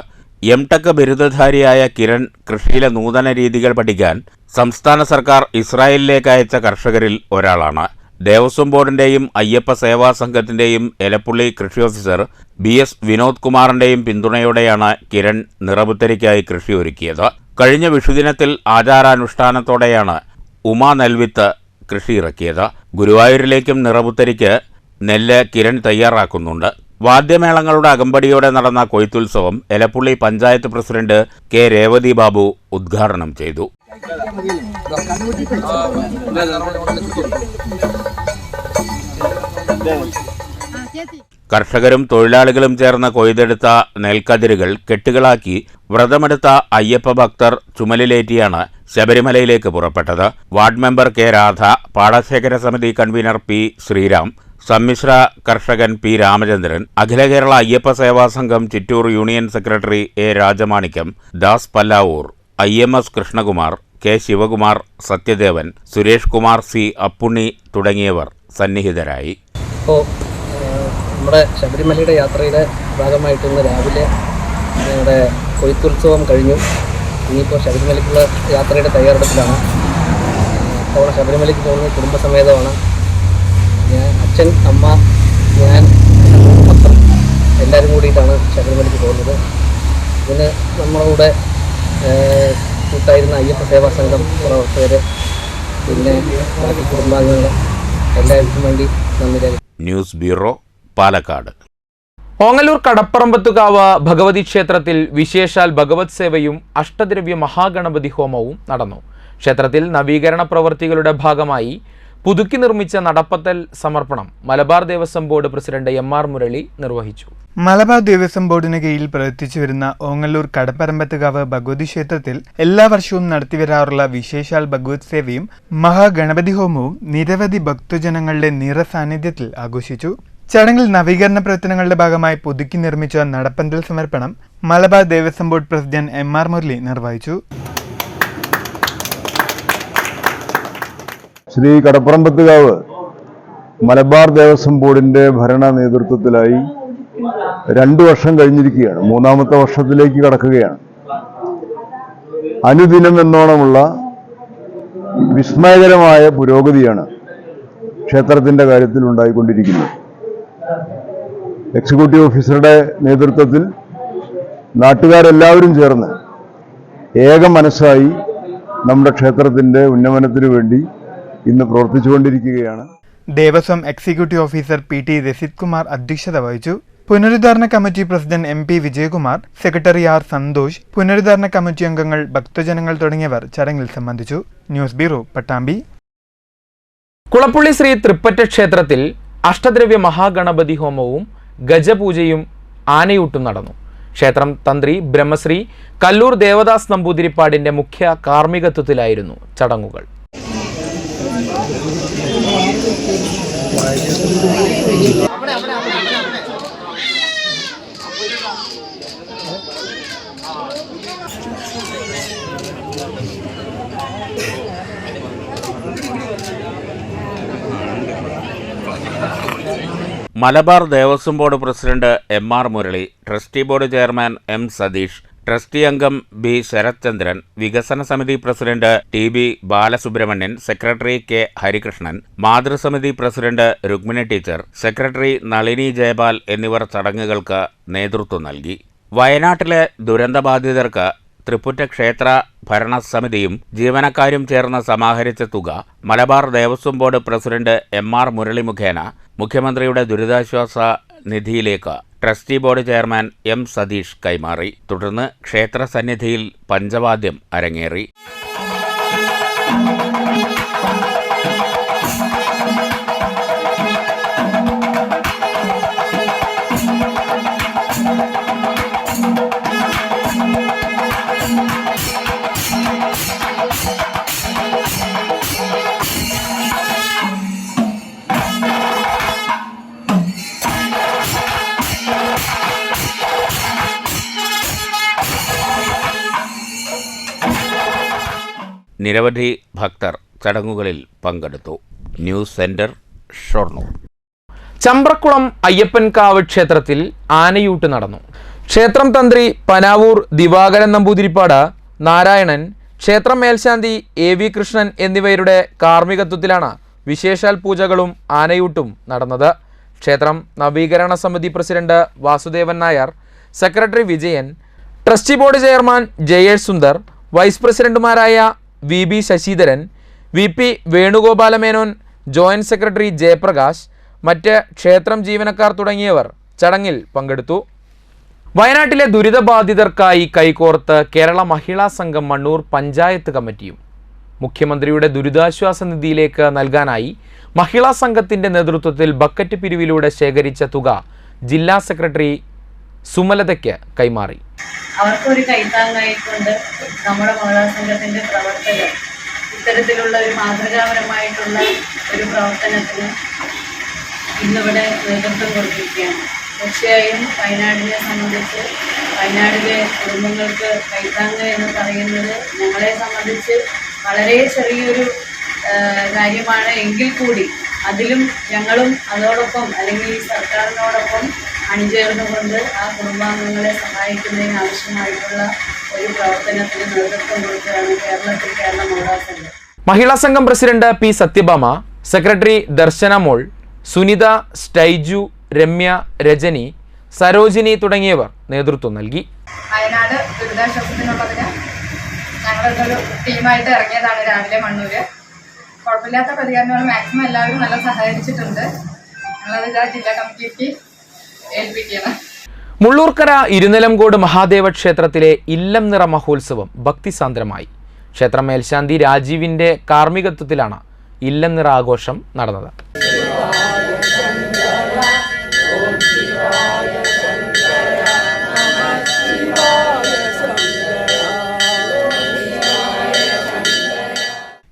MTech ബിരുദധാരിയായ കിരൺ കൃഷിയിലെ നൂതന രീതികൾ പഠിക്കാൻ സംസ്ഥാന സർക്കാർ ഇസ്രായേലിലേക്ക് അയച്ച കർഷകരിൽ ഒരാളാണ്. ദേവസ്വം ബോർഡിന്റെയും അയ്യപ്പ സേവാ സംഘത്തിന്റെയും എലപ്പുള്ളി കൃഷി ഓഫീസർ BS വിനോദ് കുമാറിന്റെയും പിന്തുണയോടെയാണ് കിരൺ നിറപുത്തരിക്കായി കൃഷി ഒരുക്കിയത്. കഴിഞ്ഞ വിഷുദിനത്തിൽ ആചാരാനുഷ്ഠാനത്തോടെയാണ് ഉമാ നെൽവിത്ത് കൃഷി ഇറക്കിയത്. ഗുരുവായൂരിലേക്കും നിറപുത്തരിക്ക് നെല്ല് കിരൺ തയ്യാറാക്കുന്നുണ്ട്. വാദ്യമേളങ്ങളുടെ അകമ്പടിയോടെ നടന്ന കൊയ്ത്തുത്സവം എലപ്പുള്ളി പഞ്ചായത്ത് പ്രസിഡന്റ് K രേവതി ബാബു ഉദ്ഘാടനം ചെയ്തു. കർഷകരും തൊഴിലാളികളും ചേർന്ന് കൊയ്തെടുത്ത നെൽക്കതിരുകൾ കെട്ടുകളാക്കി വ്രതമെടുത്ത അയ്യപ്പ ഭക്തർ ചുമലിലേറ്റിയാണ് ശബരിമലയിലേക്ക് പുറപ്പെട്ടത്. വാർഡ് മെമ്പർ K രാധ, പാടശേഖര സമിതി കൺവീനർ P ശ്രീരാം, സമ്മിശ്ര കർഷകൻ P Ramachandran, Akhila Kerala Ayyappa Seva Sangham Chittur union secretary A Rajamanikyam, Das Pallavur, IMS Krishnakumar, K Sivakumar, Sathyadevan, Suresh Kumar, C Appunni തുടങ്ങിയവർ സന്നിഹിതരായി. നമ്മുടെ ശബരിമലയുടെ യാത്രയുടെ ഭാഗമായിട്ട് ഇന്ന് രാവിലെ ഞങ്ങളുടെ കൊയ്ത്തുത്സവം കഴിഞ്ഞു. ഇനിയിപ്പോൾ ശബരിമലയ്ക്കുള്ള യാത്രയുടെ തയ്യാറെടുപ്പിലാണ്. തവണ ശബരിമലയ്ക്ക് പോകുന്നത് കുടുംബസമേതമാണ്. അച്ഛൻ, അമ്മ, ഞാൻ, മക്കൾ എല്ലാവരും കൂടിയിട്ടാണ് ശബരിമലയ്ക്ക് പോകുന്നത്. ഇതിന് നമ്മുടെ കൂടെ കൂട്ടായിരുന്ന അയ്യപ്പ സേവാ സംഘം പ്രവർത്തകർ, പിന്നെ ബാക്കി കുടുംബാംഗങ്ങൾ എല്ലാവർക്കും വേണ്ടി നന്ദി. News bureau, Palakkad. ഓങ്ങല്ലൂർ കടപ്പറമ്പത്തുകാവ് ഭഗവതി ക്ഷേത്രത്തിൽ വിശേഷാൽ ഭഗവത് സേവയും അഷ്ടദ്രവ്യ മഹാഗണപതി ഹോമവും നടന്നു. ക്ഷേത്രത്തിൽ നവീകരണ പ്രവൃത്തികളുടെ ഭാഗമായി പുതുക്കി നിർമ്മിച്ച നടപ്പത്തൽ സമർപ്പണം Malabar Devaswom board president MR Murali നിർവഹിച്ചു. മലബാർ ദേവസ്വം ബോർഡിന് കീഴിൽ പ്രവർത്തിച്ചു വരുന്ന ഓങ്ങല്ലൂർ കടപ്പറമ്പത്തുകാവ് ഭഗവതി ക്ഷേത്രത്തിൽ എല്ലാ വർഷവും നടത്തിവരാറുള്ള വിശേഷാൽ ഭഗവത് സേവയും മഹാഗണപതി ഹോമവും നിരവധി ഭക്തജനങ്ങളുടെ നിറസാന്നിധ്യത്തിൽ ആഘോഷിച്ചു. ചടങ്ങിൽ നവീകരണ പ്രവർത്തനങ്ങളുടെ ഭാഗമായി പുതുക്കി നിർമ്മിച്ച നടപ്പന്തൽ സമർപ്പണം Malabar Devaswom board president MR Murali നിർവഹിച്ചു. ശ്രീ കടപ്പറമ്പത്തുകാവ് മലബാർ ദേവസ്വം ബോർഡിന്റെ ഭരണ നേതൃത്വത്തിലായി 2 വർഷം കഴിഞ്ഞിരിക്കുകയാണ്. 3ാമത്തെ വർഷത്തിലേക്ക് കടക്കുകയാണ്. അനുദിനം എന്നോണമുള്ള വിസ്മയകരമായ പുരോഗതിയാണ് ക്ഷേത്രത്തിന്റെ കാര്യത്തിൽ ഉണ്ടായിക്കൊണ്ടിരിക്കുന്നത്. എക്സിക്യൂട്ടീവ് ഓഫീസറുടെ നേതൃത്വത്തിൽ നാട്ടുകാരെല്ലാവരും ചേർന്ന് ഏക മനസ്സായി നമ്മുടെ ക്ഷേത്രത്തിന്റെ ഉന്നമനത്തിനു വേണ്ടി ഇന്ന് പ്രവർത്തിച്ചുകൊണ്ടിരിക്കുകയാണ്. Devaswom executive officer PT Rasith Kumar അധ്യക്ഷത വഹിച്ചു. പുനരുദ്ധാരണ committee president MP Vijayakumar, secretary R Santhosh, പുനരുദ്ധാരണ കമ്മിറ്റി അംഗങ്ങൾ, ഭക്തജനങ്ങൾ തുടങ്ങിയവർ ചടങ്ങിൽ സംബന്ധിച്ചു. News bureau, Pattambi. കുളപ്പുള്ളി ശ്രീ തൃപ്പറ്റ ക്ഷേത്രത്തിൽ അഷ്ടദ്രവ്യ മഹാഗണപതി ഹോമവും ഗജപൂജയും ആനയൂട്ടും നടന്നു. ക്ഷേത്രം തന്ത്രി ബ്രഹ്മശ്രീ കല്ലൂർ ദേവദാസ് നമ്പൂതിരിപ്പാടിന്റെ മുഖ്യ കാർമ്മികത്വത്തിലായിരുന്നു ചടങ്ങുകൾ. Malabar Devaswom board president MR Murali, trustee board chairman M Sathish, trustee അംഗം B ശരത്ചന്ദ്രൻ, വികസന സമിതി president TB Balasubramanian, secretary K Harikrishnan, മാതൃസമിതി president Rukmini teacher, secretary Nalini Jayapal എന്നിവർ ചടങ്ങുകൾക്ക് നേതൃത്വം നൽകി. വയനാട്ടിലെ ദുരന്തബാധിതർക്ക് തൃപ്പുറ്റ ക്ഷേത്ര ഭരണസമിതിയും ജീവനക്കാരും ചേർന്ന് സമാഹരിച്ച തുക Malabar Devaswom board president MR Murali മുഖേന മുഖ്യമന്ത്രിയുടെ ദുരിതാശ്വാസ നിധിയിലേക്ക് trustee board chairman M Satheesh കൈമാറി. തുടർന്ന് ക്ഷേത്ര സന്നിധിയിൽ പഞ്ചവാദ്യം അരങ്ങേറി. നിരവധി ഭക്തർ ചടങ്ങുകളിൽ പങ്കെടുത്തു. News centre, Shoranur. ചമ്പ്രക്കുളം അയ്യപ്പൻകാവ് ക്ഷേത്രത്തിൽ ആനയൂട്ട് നടന്നു. ക്ഷേത്രം തന്ത്രി പനാവൂർ ദിവാകരൻ നമ്പൂതിരിപ്പാട്, നാരായണൻ, ക്ഷേത്രം മേൽശാന്തി AV കൃഷ്ണൻ എന്നിവരുടെ കാർമ്മികത്വത്തിലാണ് വിശേഷാൽ പൂജകളും ആനയൂട്ടും നടന്നത്. ക്ഷേത്രം നവീകരണ സമിതി president Vasudevan Nair, secretary Vijayan, trustee board chairman Jayesh Sundar, vice പ്രസിഡന്റുമാരായ VB Sasidharan, VP Venugopalamenon, joint secretary Jayaprakash, മറ്റ് ക്ഷേത്രം ജീവനക്കാർ തുടങ്ങിയവർ ചടങ്ങിൽ പങ്കെടുത്തു. വയനാട്ടിലെ ദുരിതബാധിതർക്കായി കൈകോർത്ത് കേരള മഹിളാ സംഘം മണ്ണൂർ പഞ്ചായത്ത് കമ്മിറ്റിയും മുഖ്യമന്ത്രിയുടെ ദുരിതാശ്വാസ നിധിയിലേക്ക് നൽകാനായി മഹിളാ സംഘത്തിന്റെ നേതൃത്വത്തിൽ ബക്കറ്റ് പിരിവിലൂടെ ശേഖരിച്ച തുക ജില്ലാ സെക്രട്ടറി സുമലതയ്ക്ക് കൈമാറി. അവർക്കൊരു കൈത്താങ്ങായിക്കൊണ്ട് നമ്മുടെ മഹിളാ സംഘത്തിൻ്റെ പ്രവർത്തകർ ഇത്തരത്തിലുള്ള ഒരു മാതൃകാപരമായിട്ടുള്ള ഒരു പ്രവർത്തനത്തിന് ഇന്നിവിടെ നേതൃത്വം കൊടുത്തിരിക്കുകയാണ്. തീർച്ചയായും വയനാടിനെ സംബന്ധിച്ച്, വയനാടിലെ കുടുംബങ്ങൾക്ക് കൈത്താങ്ങ് എന്ന് പറയുന്നത് ഞങ്ങളെ സംബന്ധിച്ച് വളരെ ചെറിയൊരു കാര്യമാണ്. എങ്കിൽ കൂടി അതിലും ഞങ്ങളും അതോടൊപ്പം അല്ലെങ്കിൽ ഈ സർക്കാരിനോടൊപ്പം അണിചേർന്നുകൊണ്ട് ആ കുടുംബാംഗങ്ങളെ സഹായിക്കുന്നതിന് ആവശ്യമായിട്ടുള്ള ഒരു പ്രവർത്തനത്തിന് നേതൃത്വം കൊടുക്കുകയാണ് കേരള മഹിളാ സംഘം. മഹിളാ സംഘം പ്രസിഡന്റ് P സത്യഭാമ, സെക്രട്ടറി ദർശന മോൾ, സുനിത, സ്റ്റൈജു, രമ്യ, രജനി, സരോജിനി തുടങ്ങിയവർ നേതൃത്വം നൽകി. വയനാട് ദുരിതാശ്വാസത്തിനുള്ളതിന് ഞങ്ങളൊരു ടീമായിട്ട് ഇറങ്ങിയതാണ് രാവിലെ മണ്ണൂര്. കുഴപ്പമില്ലാത്ത പ്രതികരണങ്ങൾ, മാക്സിമം എല്ലാവരും നല്ല സഹകരിച്ചിട്ടുണ്ട്. ഞങ്ങളത് ജില്ലാ കമ്മിറ്റിക്ക് ഏൽപ്പിക്കുകയാണ്. മുള്ളൂർക്കര ഇരുനിലംകോട് മഹാദേവ ക്ഷേത്രത്തിലെ ഇല്ലം നിറ മഹോത്സവം ഭക്തിസാന്ദ്രമായി. ക്ഷേത്ര മേൽശാന്തി രാജീവിന്റെ കാർമ്മികത്വത്തിലാണ് ഇല്ലം നിറ ആഘോഷം നടന്നത്.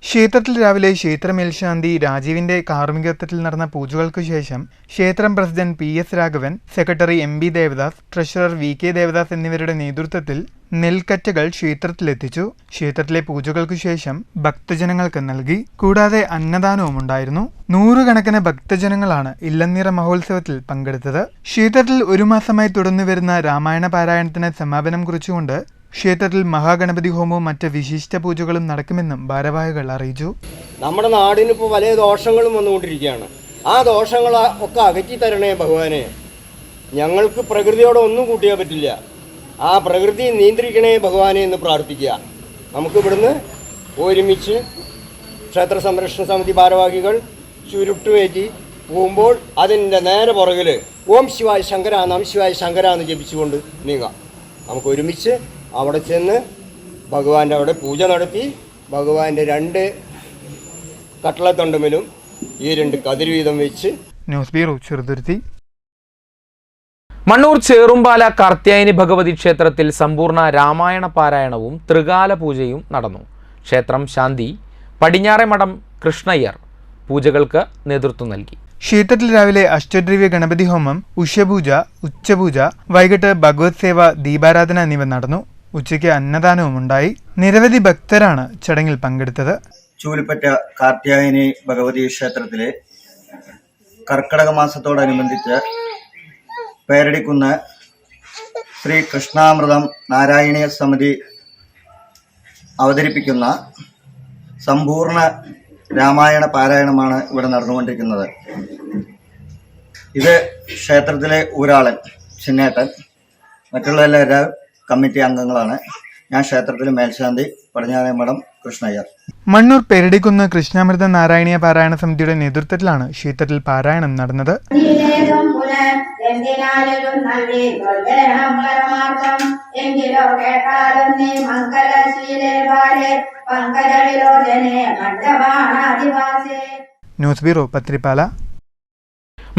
ക്ഷേത്രത്തിൽ രാവിലെ ക്ഷേത്ര മേൽശാന്തി രാജീവിന്റെ കാർമ്മികത്വത്തിൽ നടന്ന പൂജകൾക്കു ശേഷം ക്ഷേത്രം president PS Raghavan, secretary MB Devadas, treasurer VK Devadas എന്നിവരുടെ നേതൃത്വത്തിൽ നെൽക്കറ്റകൾ ക്ഷേത്രത്തിലെത്തിച്ചു. ക്ഷേത്രത്തിലെ പൂജകൾക്കു ശേഷം ഭക്തജനങ്ങൾക്ക് നൽകി. കൂടാതെ അന്നദാനവും ഉണ്ടായിരുന്നു. 100 കണക്കിന് ഭക്തജനങ്ങളാണ് ഇല്ലംനിറ മഹോത്സവത്തിൽ പങ്കെടുത്തത്. ക്ഷേത്രത്തിൽ 1 മാസമായി തുടർന്നുവരുന്ന രാമായണ പാരായണത്തിന് സമാപനം കുറിച്ചുകൊണ്ട് ക്ഷേത്രത്തിൽ മഹാഗണപതി ഹോമവും മറ്റ് വിശിഷ്ട പൂജകളും നടക്കുമെന്നും ഭാരവാഹികൾ അറിയിച്ചു. നമ്മുടെ നാടിന് ഇപ്പോൾ വലിയ ദോഷങ്ങളും വന്നുകൊണ്ടിരിക്കുകയാണ്. ആ ദോഷങ്ങൾ ഒക്കെ അകറ്റി തരണേ ഭഗവാനെ. ഞങ്ങൾക്ക് പ്രകൃതിയോട് ഒന്നും കൂട്ടിയാൽ പറ്റില്ല. ആ പ്രകൃതി നിയന്ത്രിക്കണേ ഭഗവാനെ എന്ന് പ്രാർത്ഥിക്കുക. നമുക്കിവിടുന്ന് ഒരുമിച്ച് ക്ഷേത്ര സംരക്ഷണ സമിതി ഭാരവാഹികൾ ചുരുട്ടുവേറ്റി പോകുമ്പോൾ അതിൻ്റെ നേരെ പുറകിൽ ഓം ശിവായ ശങ്കര, നമ ശിവായ ശങ്കര എന്ന് ജപിച്ചുകൊണ്ട് നീങ്ങാം. നമുക്ക് ഒരുമിച്ച് അവിടെ ചെന്ന് ഭഗവാന്റെ അവിടെ പൂജ നടത്തി ഭഗവാന്റെ 2 കട്ടളത്തണ്ടുമിലും ഈ 2 കതിര് വീതം വെച്ച്. News bureau, Cheruthuruthy. മണ്ണൂർ ചേറുംപാല കാർത്യായനി ഭഗവതി ക്ഷേത്രത്തിൽ സമ്പൂർണ്ണ രാമായണ പാരായണവും ത്രികാല പൂജയും നടന്നു. ക്ഷേത്രം ശാന്തി പടിഞ്ഞാറേമഠം കൃഷ്ണയ്യർ പൂജകൾക്ക് നേതൃത്വം നൽകി. ക്ഷേത്രത്തിൽ രാവിലെ അഷ്ടദ്രവ്യ ഗണപതി ഹോമം, ഉഷപൂജ, ഉച്ചപൂജ, വൈകിട്ട് ഭഗവത് സേവ, ദീപാരാധന എന്നിവ നടന്നു. ഉച്ചയ്ക്ക് അന്നദാനവും ഉണ്ടായി. നിരവധി ഭക്തരാണ് ചടങ്ങിൽ പങ്കെടുത്തത്. ചൂലിപ്പറ്റ കാർത്യായനി ഭഗവതി ക്ഷേത്രത്തിലെ കർക്കിടക മാസത്തോടനുബന്ധിച്ച് പേരടിക്കുന്ന് ശ്രീ കൃഷ്ണാമൃതം നാരായണീയ സമിതി അവതരിപ്പിക്കുന്ന സമ്പൂർണ്ണ രാമായണ പാരായണമാണ് ഇവിടെ നടന്നുകൊണ്ടിരിക്കുന്നത്. ഇത് ക്ഷേത്രത്തിലെ ഊരാളൻ ചിന്നേട്ടൻ, മറ്റുള്ള എല്ലാവരും കമ്മിറ്റി അംഗങ്ങളാണ്. ഞാൻ ക്ഷേത്രത്തിലെ മേൽശാന്തി പടിഞ്ഞാറേമഠം കൃഷ്ണയ്യർ. മണ്ണൂർ പെരടിക്കുന്ന് കൃഷ്ണാമൃത നാരായണീയ പാരായണ സമിതിയുടെ നേതൃത്വത്തിലാണ് ക്ഷേത്രത്തിൽ പാരായണം നടന്നത്. News bureau Pathrippala.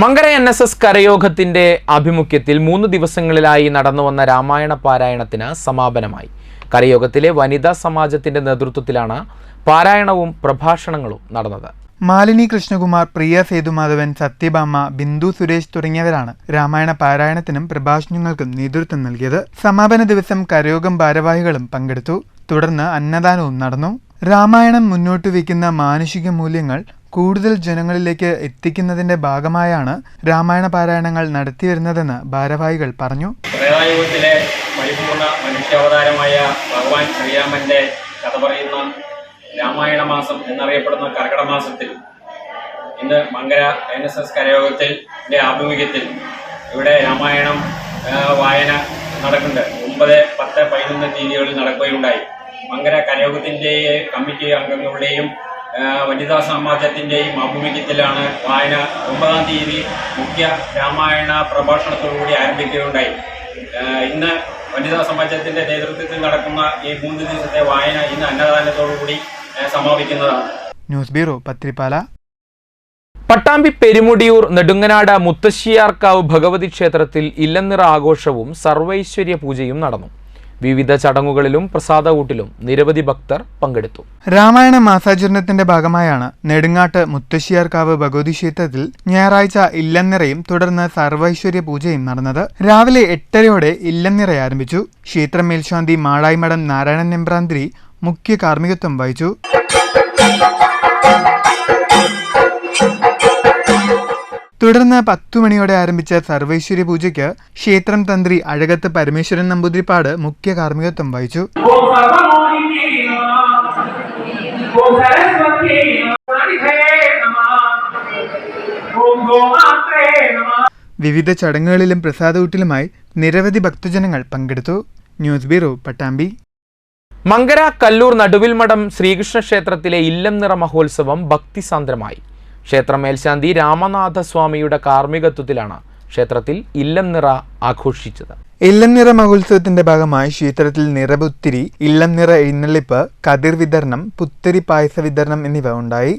Mankara NSS കരയോഗത്തിന്റെ ആഭിമുഖ്യത്തിൽ 3 ദിവസങ്ങളിലായി നടന്നുവന്ന രാമായണ പാരായണത്തിന് സമാപനമായി. കരയോഗത്തിലെ വനിതാ സമാജത്തിന്റെ നേതൃത്വത്തിലാണ് പാരായണവും പ്രഭാഷണങ്ങളും നടന്നത്. മാലിനി കൃഷ്ണകുമാർ, പ്രിയ സേതുമാധവൻ, സത്യഭാമ, ബിന്ദു സുരേഷ് തുടങ്ങിയവരാണ് രാമായണ പാരായണത്തിനും പ്രഭാഷണങ്ങൾക്കും നേതൃത്വം നൽകിയത്. സമാപന ദിവസം കരയോഗം ഭാരവാഹികളും പങ്കെടുത്തു. തുടർന്ന് അന്നദാനവും നടന്നു. രാമായണം മുന്നോട്ട് വയ്ക്കുന്ന മാനുഷിക മൂല്യങ്ങൾ കൂടുതൽ ജനങ്ങളിലേക്ക് എത്തിക്കുന്നതിന്റെ ഭാഗമായാണ് രാമായണ പാരായണങ്ങൾ നടത്തിവരുന്നതെന്ന് ഭാരവാഹികൾ പറഞ്ഞു. ത്രേതായുഗത്തിലെ പരിപൂർണ മനുഷ്യാവതാരമായ ഭഗവാൻ ശ്രീരാമന്റെ കഥ പറയുന്ന രാമായണ മാസം എന്നറിയപ്പെടുന്ന കർക്കിടക മാസത്തിൽ ഇന്ന് മങ്കര NSS കരയോഗത്തിന്റെ ആഭിമുഖ്യത്തിൽ ഇവിടെ രാമായണം വായന നടക്കുന്നുണ്ട്. 9, 10, 11 തീയതികളിൽ നടക്കുകയുണ്ടായി. മങ്കര കരയോഗത്തിന്റെ കമ്മിറ്റി അംഗങ്ങളുടെയും വനിതാ സമാജത്തിന്റെയും ആഭിമുഖ്യത്തിലാണ് വായന 9-ാം തീയതി മുഖ്യ രാമായണ പ്രഭാഷണത്തോടുകൂടി ആരംഭിക്കുകയുണ്ടായി. ഇന്ന് വനിതാ സമാജത്തിന്റെ നേതൃത്വത്തിൽ നടക്കുന്ന ഈ 3 ദിവസത്തെ വായന ഇന്ന് അന്നദാനത്തോടുകൂടി സമാപിക്കുന്നതാണ്. News bureau Pathrippala. പട്ടാമ്പി പെരുമുടിയൂർ നെടുങ്ങനാട് മുത്തശ്ശിയാർക്കാവ് ഭഗവതി ക്ഷേത്രത്തിൽ ഇല്ലനിറ ആഘോഷവും സർവൈശ്വര്യ പൂജയും നടന്നു. വിവിധ ചടങ്ങുകളിലും പ്രസാദകൂട്ടിലും നിരവധി ഭക്തർ പങ്കെടുത്തു. രാമായണ മാസാചരണത്തിന്റെ ഭാഗമായാണ് നെടുങ്ങാട്ട് മുത്തശ്ശിയാർക്കാവ് ഭഗവതി ക്ഷേത്രത്തിൽ ഞായറാഴ്ച ഇല്ലനിറയും തുടർന്ന് സർവൈശ്വര്യ പൂജയും നടന്നത്. രാവിലെ 8:30 ഇല്ലനിറ ആരംഭിച്ചു. ക്ഷേത്രം മേൽശാന്തി മാളായിമഠം നാരായണൻ എമ്പ്രാന്തിരി മുഖ്യ കാർമ്മികത്വം വഹിച്ചു. തുടർന്ന് 10 മണിയോടെ ആരംഭിച്ച സർവൈശ്വര്യ പൂജയ്ക്ക് ക്ഷേത്രം തന്ത്രി അഴകത്ത് പരമേശ്വരൻ നമ്പൂതിരിപ്പാട് മുഖ്യ കാർമ്മികത്വം വഹിച്ചു. വിവിധ ചടങ്ങുകളിലും പ്രസാദകൂട്ടിലുമായി നിരവധി ഭക്തജനങ്ങൾ പങ്കെടുത്തു. News bureau Pattambi. മങ്കര കല്ലൂർ നടുവിൽമഠം ശ്രീകൃഷ്ണ ക്ഷേത്രത്തിലെ ഇല്ലംനിറ മഹോത്സവം ഭക്തിസാന്ദ്രമായി. ക്ഷേത്ര മേൽശാന്തി രാമനാഥസ്വാമിയുടെ കാർമ്മികത്വത്തിലാണ് ക്ഷേത്രത്തിൽ ഇല്ലംനിറ ആഘോഷിച്ചത്. ഇല്ലംനിറ മഹോത്സവത്തിന്റെ ഭാഗമായി ക്ഷേത്രത്തിൽ നിറപുത്തിരി, ഇല്ലംനിറ എഴുന്നള്ളിപ്പ്, കതിർ വിതരണം, പുത്തരി പായസ വിതരണം എന്നിവ ഉണ്ടായി.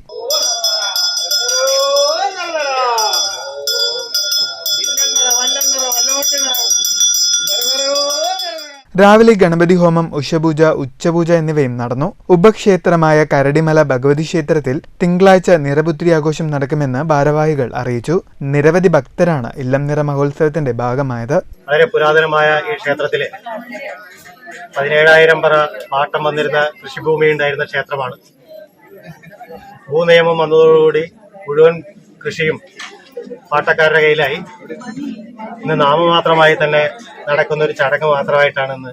രാവിലെ ഗണപതി ഹോമം, ഉഷപൂജ, ഉച്ചപൂജ എന്നിവയും നടന്നു. ഉപക്ഷേത്രമായ കരടിമല ഭഗവതി ക്ഷേത്രത്തിൽ തിങ്കളാഴ്ച നിറപുത്തിരി ആഘോഷം നടക്കുമെന്ന് ഭാരവാഹികൾ അറിയിച്ചു. നിരവധി ഭക്തരാണ് ഇല്ലംനിറ മഹോത്സവത്തിന്റെ ഭാഗമായത്. വളരെ പുരാതനമായ ഈ ക്ഷേത്രത്തിലെ 17,000 പറ പാട്ടം വന്നിരുന്ന കൃഷിഭൂമി ഉണ്ടായിരുന്ന ക്ഷേത്രമാണ്. ഭൂനിയമം വന്നതോടുകൂടി മുഴുവൻ കൃഷിയും പാട്ടക്കാരുടെ കയ്യിലായി. ഇന്ന് നാമമാത്രമായി തന്നെ നടക്കുന്ന ഒരു ചടങ്ങ് മാത്രമായിട്ടാണ് ഇന്ന്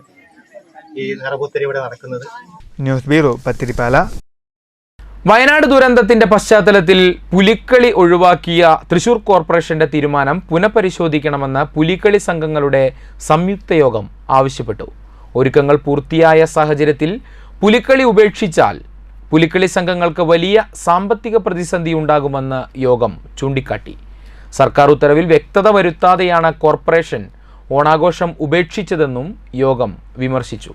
ഈ നിറപുത്തിരി ഇവിടെ നടക്കുന്നത്. News bureau Pathiripala. വയനാട് ദുരന്തത്തിന്റെ പശ്ചാത്തലത്തിൽ പുലിക്കളി ഒഴിവാക്കിയ തൃശൂർ കോർപ്പറേഷന്റെ തീരുമാനം പുനഃപരിശോധിക്കണമെന്ന് പുലിക്കളി സംഘങ്ങളുടെ സംയുക്ത യോഗം ആവശ്യപ്പെട്ടു. ഒരുക്കങ്ങൾ പൂർത്തിയായ സാഹചര്യത്തിൽ പുലിക്കളി ഉപേക്ഷിച്ചാൽ പുലിക്കളി സംഘങ്ങൾക്ക് വലിയ സാമ്പത്തിക പ്രതിസന്ധി ഉണ്ടാകുമെന്ന് യോഗം ചൂണ്ടിക്കാട്ടി. സർക്കാർ ഉത്തരവിൽ വ്യക്തത വരുത്താതെയാണ് കോർപ്പറേഷൻ ഓണാഘോഷം ഉപേക്ഷിച്ചതെന്നും യോഗം വിമർശിച്ചു.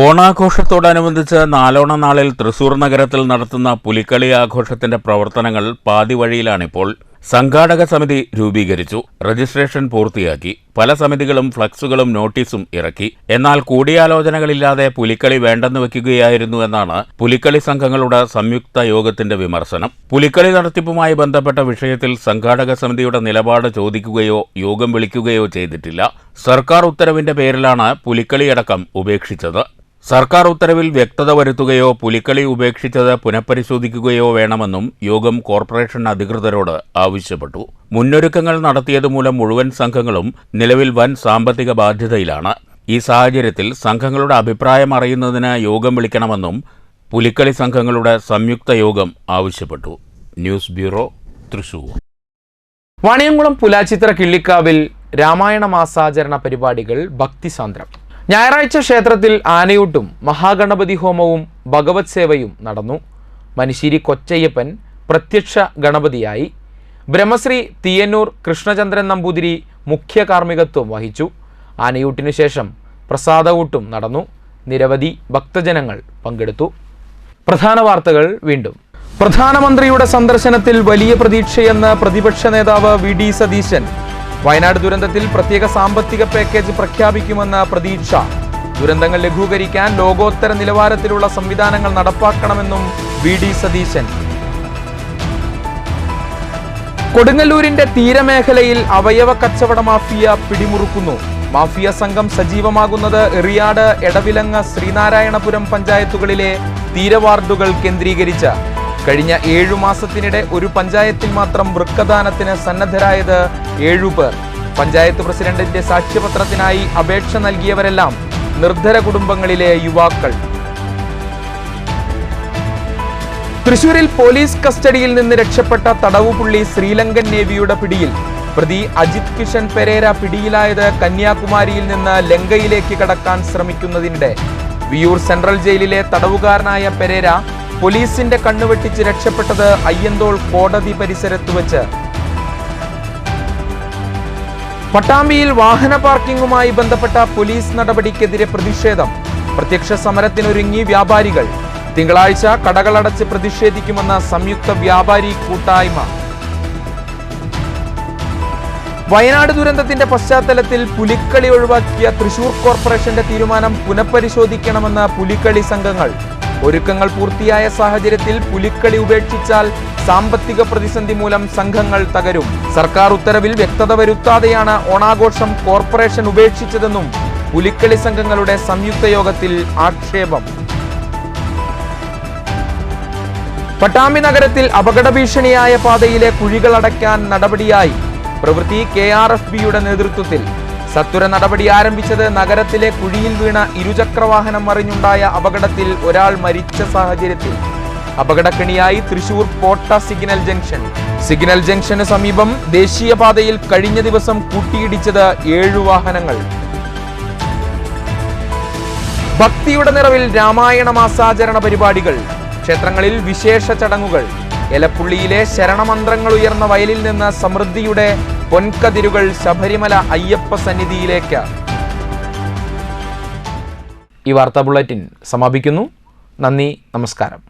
ഓണാഘോഷത്തോടനുബന്ധിച്ച് നാലോണ നാളിൽ തൃശൂർ നഗരത്തിൽ നടത്തുന്ന പുലിക്കളി ആഘോഷത്തിന്റെ പ്രവർത്തനങ്ങൾ പാതി വഴിയിലാണിപ്പോൾ. സംഘാടക സമിതി രൂപീകരിച്ചു. രജിസ്ട്രേഷൻ പൂർത്തിയാക്കി. പല സമിതികളും ഫ്ലക്സുകളും നോട്ടീസും ഇറക്കി. എന്നാൽ കൂടിയാലോചനകളില്ലാതെ പുലിക്കളി വേണ്ടെന്ന് വയ്ക്കുകയായിരുന്നു എന്നാണ് പുലിക്കളി സംഘങ്ങളുടെ സംയുക്ത യോഗത്തിന്റെ വിമർശനം. പുലിക്കളി നടത്തിപ്പുമായി ബന്ധപ്പെട്ട വിഷയത്തിൽ സംഘാടക സമിതിയുടെ നിലപാട് ചോദിക്കുകയോ യോഗം വിളിക്കുകയോ ചെയ്തിട്ടില്ല. സർക്കാർ ഉത്തരവിന്റെ പേരിലാണ് പുലിക്കളിയടക്കം ഉപേക്ഷിച്ചത്. സർക്കാർ ഉത്തരവിൽ വ്യക്തത വരുത്തുകയോ പുലിക്കളി ഉപേക്ഷിച്ചത് പുനഃപരിശോധിക്കുകയോ വേണമെന്നും യോഗം കോർപ്പറേഷൻ അധികൃതരോട് ആവശ്യപ്പെട്ടു. മുന്നൊരുക്കങ്ങൾ നടത്തിയതുമൂലം മുഴുവൻ സംഘങ്ങളും നിലവിൽ വൻ സാമ്പത്തിക ബാധ്യതയിലാണ്. ഈ സാഹചര്യത്തിൽ സംഘങ്ങളുടെ അഭിപ്രായം അറിയുന്നതിന് യോഗം വിളിക്കണമെന്നും പുലിക്കളി സംഘങ്ങളുടെ സംയുക്ത യോഗം ആവശ്യപ്പെട്ടു. News bureau, Thrissur. വാണിയംകുളം പുലാച്ചിത്ര കിള്ളിക്കാവിൽ രാമായണ മാസാചരണ പരിപാടികൾ ഭക്തിസാന്ദ്രം. ഞായറാഴ്ച ക്ഷേത്രത്തിൽ ആനയൂട്ടും മഹാഗണപതി ഹോമവും ഭഗവത് സേവയും നടന്നു. മനിശ്ശേരി കൊച്ചയ്യപ്പൻ പ്രത്യക്ഷ ഗണപതിയായി. ബ്രഹ്മശ്രീ തീയന്നൂർ കൃഷ്ണചന്ദ്രൻ നമ്പൂതിരി മുഖ്യ കാർമ്മികത്വം വഹിച്ചു. ആനയൂട്ടിനു ശേഷം പ്രസാദഊട്ടും നടന്നു. നിരവധി ഭക്തജനങ്ങൾ പങ്കെടുത്തു. പ്രധാന വാർത്തകൾ വീണ്ടും. പ്രധാനമന്ത്രിയുടെ സന്ദർശനത്തിൽ വലിയ പ്രതീക്ഷയെന്ന് പ്രതിപക്ഷ നേതാവ് വി.ഡി. സതീശൻ. വയനാട് ദുരന്തത്തിൽ പ്രത്യേക സാമ്പത്തിക പാക്കേജ് പ്രഖ്യാപിക്കുമെന്ന പ്രതീക്ഷ. ദുരന്തങ്ങൾ ലഘൂകരിക്കാൻ ലോകോത്തര നിലവാരത്തിലുള്ള സംവിധാനങ്ങൾ നടപ്പാക്കണമെന്നും വി.ഡി. സതീശൻ. കൊടുങ്ങല്ലൂരിന്റെ തീരമേഖലയിൽ അവയവ കച്ചവട മാഫിയ പിടിമുറുക്കുന്നു. മാഫിയ സംഘം സജീവമാകുന്നത് എറിയാട്, എടവിലങ്ങ്, ശ്രീനാരായണപുരം പഞ്ചായത്തുകളിലെ തീരവാർഡുകൾ കേന്ദ്രീകരിച്ച്. കഴിഞ്ഞ 7 മാസത്തിനിടെ ഒരു പഞ്ചായത്തിൽ മാത്രം വൃക്കദാനത്തിന് സന്നദ്ധരായത് 7 പേർ. പഞ്ചായത്ത് പ്രസിഡന്റിന്റെ സാക്ഷ്യപത്രത്തിനായി അപേക്ഷ നൽകിയവരെല്ലാം നിർധര കുടുംബങ്ങളിലെ യുവാക്കൾ. തൃശൂരിൽ പോലീസ് കസ്റ്റഡിയിൽ നിന്ന് രക്ഷപ്പെട്ട തടവുപുള്ളി ശ്രീലങ്കൻ നേവിയുടെ പിടിയിൽ. പ്രതി അജിത് കിഷൻ പെരേര പിടിയിലായത് കന്യാകുമാരിയിൽ നിന്ന് ലങ്കയിലേക്ക് കടക്കാൻ ശ്രമിക്കുന്നതിനിടെ. വിയൂർ സെൻട്രൽ ജയിലിലെ തടവുകാരനായ പെരേര പോലീസിന്റെ കണ്ണുവെട്ടിച്ച് രക്ഷപ്പെട്ടത് അയ്യന്തോൾ കോടതി പരിസരത്ത് വെച്ച്. പട്ടാമ്പിയിൽ വാഹന പാർക്കിംഗുമായി ബന്ധപ്പെട്ട പോലീസ് നടപടിക്കെതിരെ പ്രതിഷേധം. പ്രത്യക്ഷ സമരത്തിനൊരുങ്ങി വ്യാപാരികൾ. തിങ്കളാഴ്ച കടകളടച്ച് പ്രതിഷേധിക്കുമെന്ന സംയുക്ത വ്യാപാരി കൂട്ടായ്മ. വയനാട് ദുരന്തത്തിന്റെ പശ്ചാത്തലത്തിൽ പുലിക്കളി ഒഴിവാക്കിയ തൃശൂർ കോർപ്പറേഷന്റെ തീരുമാനം പുനഃപരിശോധിക്കണമെന്ന് പുലിക്കളി സംഘങ്ങൾ. ഒരുക്കങ്ങൾ പൂർത്തിയായ സാഹചര്യത്തിൽ പുലിക്കളി ഉപേക്ഷിച്ചാൽ സാമ്പത്തിക പ്രതിസന്ധി മൂലം സംഘങ്ങൾ തകരും. സർക്കാർ ഉത്തരവിൽ വ്യക്തത വരുത്താതെയാണ് ഓണാഘോഷം കോർപ്പറേഷൻ ഉപേക്ഷിച്ചതെന്നും പുലിക്കളി സംഘങ്ങളുടെ സംയുക്ത യോഗത്തിൽ ആക്ഷേപം. പട്ടാമ്പി നഗരത്തിൽ അപകട ഭീഷണിയായ പാതയിലെ കുഴികൾ അടയ്ക്കാൻ നടപടിയായി. പ്രവൃത്തി KRFBയുടെ നേതൃത്വത്തിൽ. സത്വര നടപടി ആരംഭിച്ചത് നഗരത്തിലെ കുഴിയിൽ വീണ ഇരുചക്രവാഹനം മറിഞ്ഞുണ്ടായ അപകടത്തിൽ ഒരാൾ മരിച്ച സാഹചര്യത്തിൽ. അപകടക്കെണിയായി Thrissur Potta signal junction. Signal ജംഗ്ഷന് സമീപം ദേശീയപാതയിൽ കഴിഞ്ഞ ദിവസം കൂട്ടിയിടിച്ചത് 7 വാഹനങ്ങൾ. ഭക്തിയുടെ നിറവിൽ രാമായണ മാസാചരണ പരിപാടികൾ. ക്ഷേത്രങ്ങളിൽ വിശേഷ ചടങ്ങുകൾ. എലപ്പുള്ളിയിലെ ശരണമന്ത്രങ്ങൾ ഉയർന്ന വയലിൽ നിന്ന് സമൃദ്ധിയുടെ പൊൻകതിരുകൾ ശബരിമല അയ്യപ്പ സന്നിധിയിലേക്ക്. ഈ വാർത്താ ബുള്ളറ്റിൻ സമാപിക്കുന്നു. നന്ദി, നമസ്കാരം.